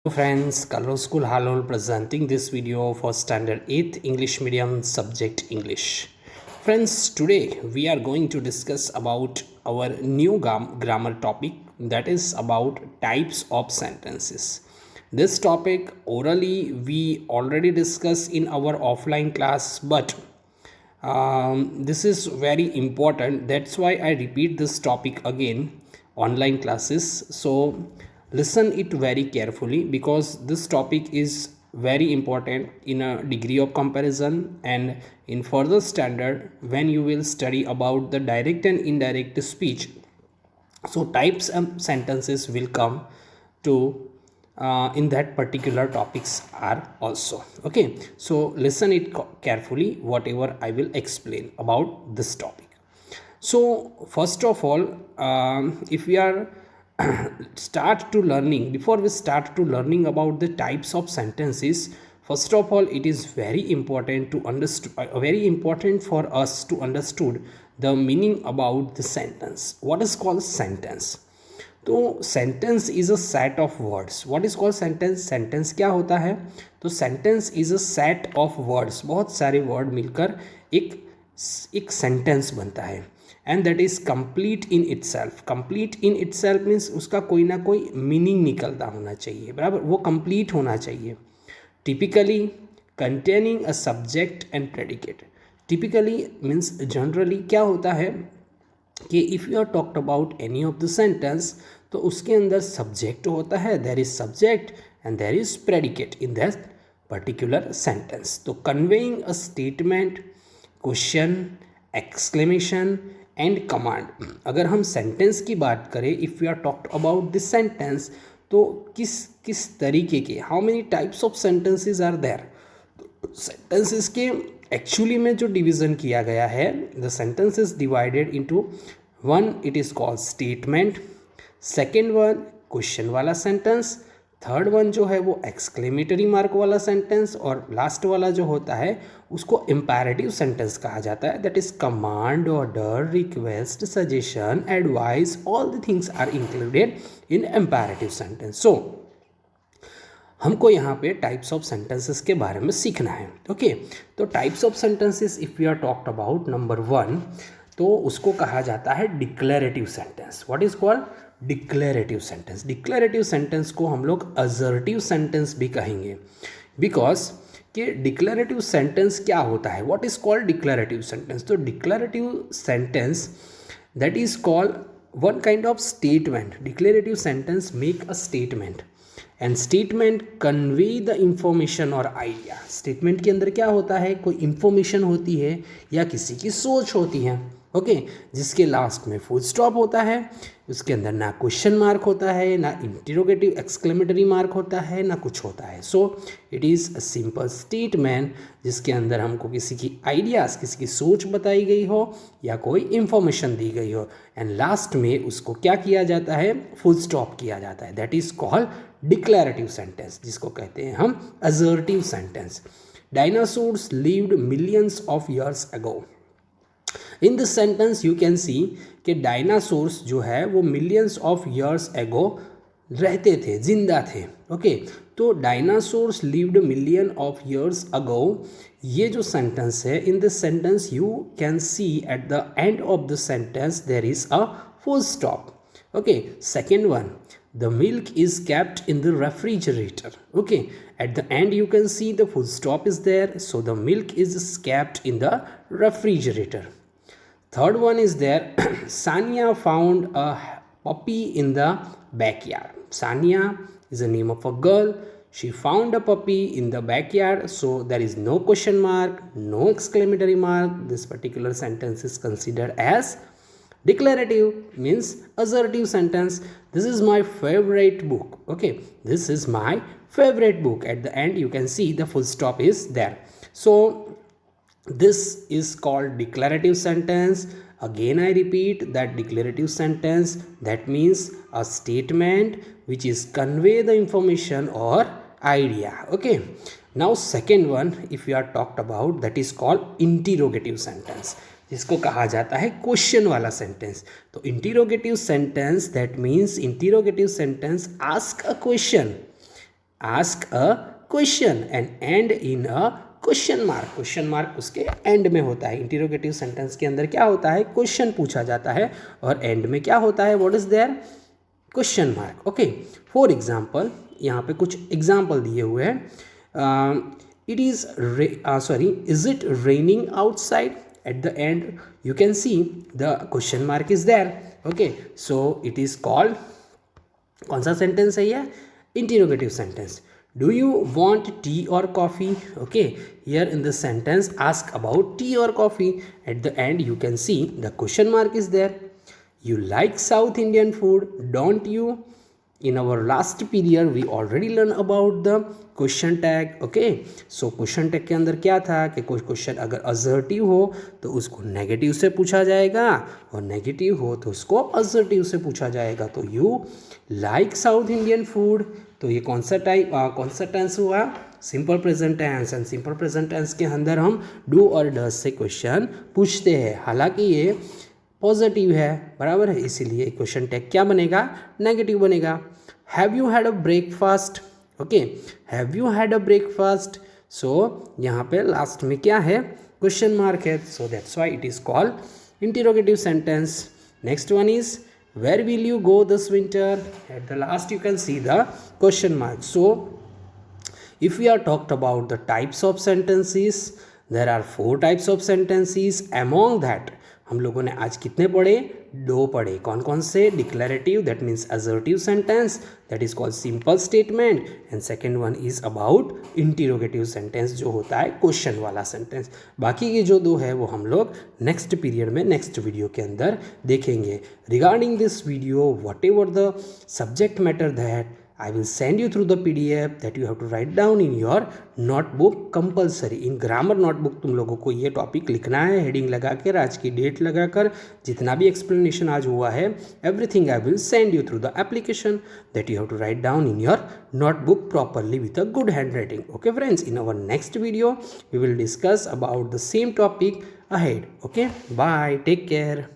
Hello friends, Carlos School Halol presenting this video for Standard 8th English Medium subject English. Friends, today we are going to discuss about our new grammar topic, that is about types of sentences. This topic orally we already discussed in our offline class, but this is very important. That's why I repeat this topic again online classes. So listen it very carefully, because this topic is very important in a degree of comparison and in further standard when you will study about the direct and indirect speech. So types and sentences will come to in that particular topics are also okay. So listen it carefully whatever I will explain about this topic. So first of all, if we are start to learning before we start to learning about the types of sentences, first of all it is very important to understand, very important for us to understood the meaning about the sentence. What is called sentence? तो sentence is a set of words. What is called sentence? Sentence क्या होता है? तो sentence is a set of words. बहुत सारे word मिलकर एक एक सेंटेंस बनता है and that is complete in itself. Complete in itself means उसका कोई ना कोई मीनिंग निकलता होना चाहिए, बराबर, वो कंप्लीट होना चाहिए. Typically containing a subject and predicate. Typically means generally क्या होता है कि if you are talked about any of the sentence, तो उसके अंदर सब्जेक्ट होता है, there is subject and there is predicate in that particular sentence. तो conveying a statement, question, exclamation and command. अगर हम सेंटेंस की बात करें, if you are talked about this sentence, तो किस किस तरीके के, how many types of sentences are there. Sentences के एक्चुअली में जो डिवीज़न किया गया है, the sentence is divided into one, it is called statement. Second one question वाला सेंटेंस. थर्ड वन जो है वो एक्सक्लेमेटरी मार्क वाला सेंटेंस. और लास्ट वाला जो होता है उसको इम्पेरेटिव सेंटेंस कहा जाता है. That is command, order, request, suggestion, advice, all the things are included in imperative sentence. So हमको यहाँ पे टाइप्स ऑफ सेंटेंसेस के बारे में सीखना है. ओके, तो types of sentences if you are talked about number one, तो उसको कहा जाता है declarative sentence. What is called? Declarative sentence. Declarative sentence को हम लोग असर्टिव सेंटेंस भी कहेंगे, बिकॉज कि डिक्लेरेटिव सेंटेंस क्या होता है? What is called declarative sentence? तो declarative sentence that is called one kind of statement. Declarative sentence make a statement and statement convey the information और आइडिया. स्टेटमेंट के अंदर क्या होता है? कोई इंफॉर्मेशन होती है या किसी की सोच होती है, ओके, जिसके लास्ट में फुल स्टॉप होता है. उसके अंदर ना क्वेश्चन मार्क होता है, ना इंटरोगेटिव एक्सक्लेमेटरी मार्क होता है, ना कुछ होता है. So it is a simple statement जिसके अंदर हमको किसी की आइडियाज़, किसी की सोच बताई गई हो या कोई इंफॉर्मेशन दी गई हो, एंड लास्ट में उसको क्या किया जाता है? फुल स्टॉप किया जाता है. That is called declarative sentence, जिसको कहते हैं हम assertive sentence. Dinosaurs lived millions of years ago. In this sentence you can सी कि डायनासोर्स जो है वो मिलियंस ऑफ ईयर्स एगो रहते थे, जिंदा थे. ओके, तो dinosaurs lived million of years ago, ये जो सेंटेंस है, in this sentence you can see at the end of the sentence there is a full stop. Okay, second one, the milk is kept in the refrigerator. Okay, at the end you can see the full stop is there, so the milk is kept in the refrigerator. Third one is there, Sanya found a puppy in the backyard. Sanya is the name of a girl. She found a puppy in the backyard, so there is no question mark, no exclamatory mark. This particular sentence is considered as declarative, means assertive sentence. This is my favorite book. Okay, this is my favorite book. At the end you can see the full stop is there. So this is called declarative sentence. Again I repeat that declarative sentence, that means a statement which is convey the information or idea. Okay, now second one, if you are talked about, that is called interrogative sentence, जिसको कहा जाता है question वाला sentence. तो interrogative sentence, that means interrogative sentence ask a question ask a question and end in a question mark. Question mark उसके end में होता है. इंटरोगेटिव सेंटेंस के अंदर क्या होता है, क्वेश्चन पूछा जाता है और एंड में क्या होता है, what is there, question mark. Okay, for example यहाँ पे कुछ एग्जाम्पल दिए हुए हैं. It is is it raining outside. At the end you can see the question mark is there. Okay, so it is called, कौन सा sentence है ये, interrogative sentence. Do you want tea और coffee. Okay, here in this sentence ask about tea और coffee. At the end you can see the question mark is there. You like South Indian food, don't you? In our last period, we already learned about the question tag. Okay, so question tag के अंदर क्या था कि कोई question अगर assertive हो तो उसको नेगेटिव से पूछा जाएगा और नेगेटिव हो तो उसको असर्टिव से पूछा जाएगा. तो you like south Indian food, तो ये कौन सा टेंस हुआ, simple present tense. And simple present tense के अंदर हम डू और डज से क्वेश्चन पूछते हैं. हालांकि ये पॉजिटिव है, बराबर है, इसीलिए क्वेश्चन टैग क्या बनेगा, नेगेटिव बनेगा. Have you had a breakfast. Okay, have you had a breakfast. So यहाँ पे लास्ट में क्या है, क्वेश्चन मार्क है. So that's why it is called interrogative sentence. Next one is where will you go this winter. At the last you can see the question mark. So if we are talked about the types of sentences, there are 4 types of sentences. Among that हम लोगों ने आज कितने पढ़े, 2 पढ़े. कौन कौन से, declarative that means assertive sentence that is called simple statement, and second one is about interrogative sentence जो होता है क्वेश्चन वाला सेंटेंस. बाकी के जो 2 है वो हम लोग नेक्स्ट पीरियड में नेक्स्ट वीडियो के अंदर देखेंगे. Regarding this video, what ever the subject matter that I will send you through the PDF that you have to write down in your notebook compulsory. In grammar notebook तुम लोगों को ये topic लिखना है, heading लगा कर, आज की डेट लगा कर, जितना भी एक्सप्लेनेशन आज हुआ है, everything I will send you through the application that you have to write down in your notebook properly with a good handwriting. Okay friends, in our next video we will discuss about the same topic ahead. Okay, bye, take care.